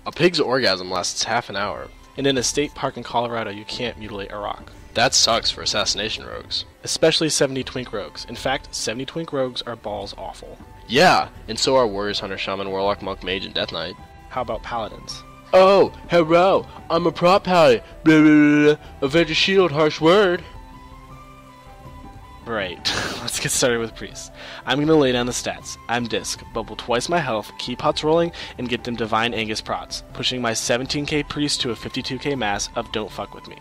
A pig's orgasm lasts half an hour. And in a state park in Colorado, you can't mutilate a rock. That sucks for assassination rogues. Especially 70 twink rogues. In fact, 70 twink rogues are balls awful. Yeah, and so are warriors, hunter, shaman, warlock, monk, mage, and death knight. How about paladins? Oh, hello, I'm a prop paladin. Blah, blah, blah, blah. Avenge a shield, harsh word. Right, let's get started with priests. I'm gonna lay down the stats. I'm Disc, bubble twice my health, keep pots rolling, and get them Divine Angus prots, pushing my 17k priest to a 52k mass of don't fuck with me.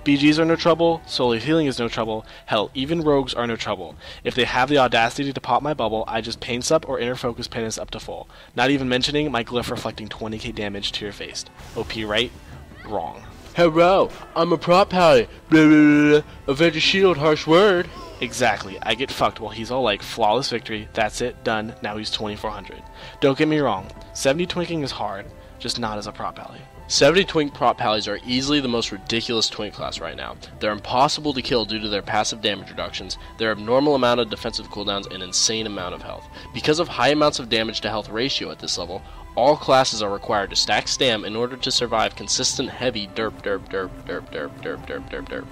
BGs are no trouble, solely healing is no trouble, hell, even rogues are no trouble. If they have the audacity to pop my bubble, I just pain sup or inner focus penance up to full. Not even mentioning my glyph reflecting 20k damage to your face. OP right? Wrong. Hello, I'm a prop paladin. Blah, blah, blah. Avenge a shield, harsh word. Exactly, I get fucked while he's all like, flawless victory, that's it, done, now he's 2400. Don't get me wrong, 70 twinking is hard, just not as a prop pally. 70 twink prop pallies are easily the most ridiculous twink class right now. They're impossible to kill due to their passive damage reductions, their abnormal amount of defensive cooldowns, and insane amount of health. Because of high amounts of damage to health ratio at this level, all classes are required to stack stam in order to survive consistent heavy derp derp derp derp derp derp derp derp derp.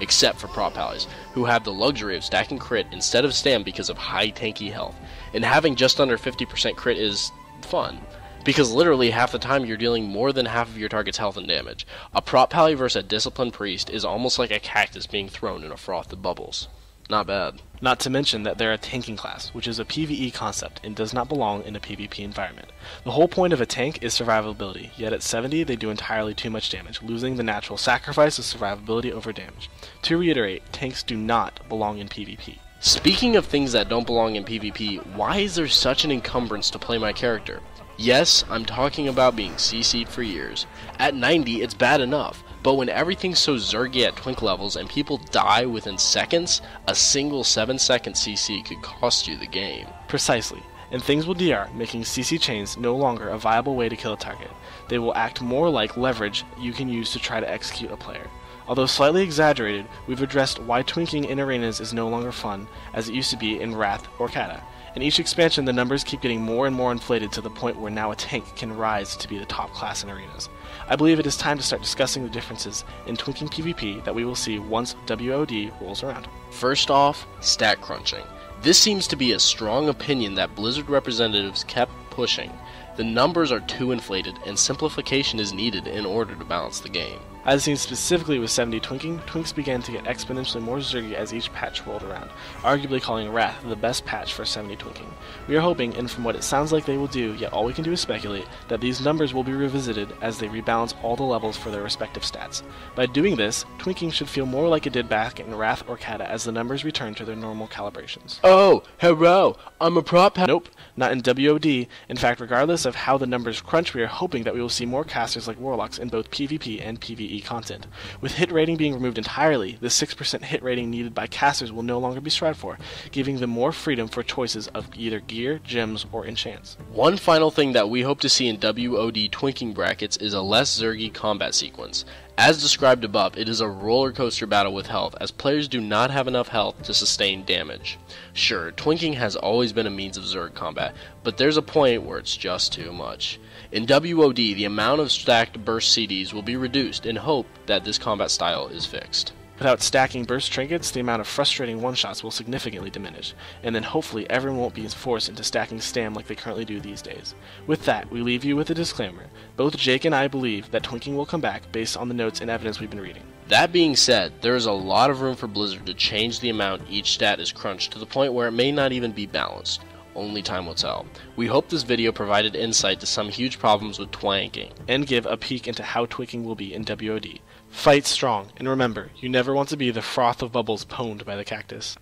Except for prop pallies, who have the luxury of stacking crit instead of stam because of high tanky health. And having just under 50% crit is fun, because literally half the time you're dealing more than half of your target's health and damage. A prop pally versus a disciplined priest is almost like a cactus being thrown in a froth of bubbles. Not bad. Not to mention that they're a tanking class, which is a PvE concept and does not belong in a PvP environment. The whole point of a tank is survivability, yet at 70 they do entirely too much damage, losing the natural sacrifice of survivability over damage. To reiterate, tanks do not belong in PvP. Speaking of things that don't belong in PvP, why is there such an encumbrance to play my character? Yes, I'm talking about being CC'd for years. At 90, it's bad enough. But when everything's so zergy at twink levels and people die within seconds, a single 7-second CC could cost you the game. Precisely, and things will DR, making CC chains no longer a viable way to kill a target. They will act more like leverage you can use to try to execute a player. Although slightly exaggerated, we've addressed why twinking in arenas is no longer fun, as it used to be in Wrath or Kata. In each expansion, the numbers keep getting more and more inflated to the point where now a tank can rise to be the top class in arenas. I believe it is time to start discussing the differences in twinking PvP that we will see once WoD rolls around. First off, stat crunching. This seems to be a strong opinion that Blizzard representatives kept pushing. The numbers are too inflated, and simplification is needed in order to balance the game. As seen specifically with 70 twinking, twinks began to get exponentially more zergy as each patch rolled around, arguably calling Wrath the best patch for 70 twinking. We are hoping, and from what it sounds like they will do, yet all we can do is speculate, that these numbers will be revisited as they rebalance all the levels for their respective stats. By doing this, twinking should feel more like it did back in Wrath or Kata as the numbers return to their normal calibrations. Oh, hello, I'm a prop Nope, not in WoD. In fact, regardless of how the numbers crunch, we are hoping that we will see more casters like Warlocks in both PvP and PvE content. With hit rating being removed entirely, the 6% hit rating needed by casters will no longer be strived for, giving them more freedom for choices of either gear, gems, or enchants. One final thing that we hope to see in WoD twinking brackets is a less zergy combat sequence. As described above, it is a roller coaster battle with health, as players do not have enough health to sustain damage. Sure, twinking has always been a means of zerg combat, but there's a point where it's just too much. In WoD, the amount of stacked burst CDs will be reduced in hope that this combat style is fixed. Without stacking burst trinkets, the amount of frustrating one-shots will significantly diminish, and then hopefully everyone won't be forced into stacking stam like they currently do these days. With that, we leave you with a disclaimer. Both Jake and I believe that twinking will come back based on the notes and evidence we've been reading. That being said, there is a lot of room for Blizzard to change the amount each stat is crunched to the point where it may not even be balanced. Only time will tell. We hope this video provided insight to some huge problems with twanking, and give a peek into how twinking will be in WoD. Fight strong, and remember, you never want to be the froth of bubbles pwned by the cactus.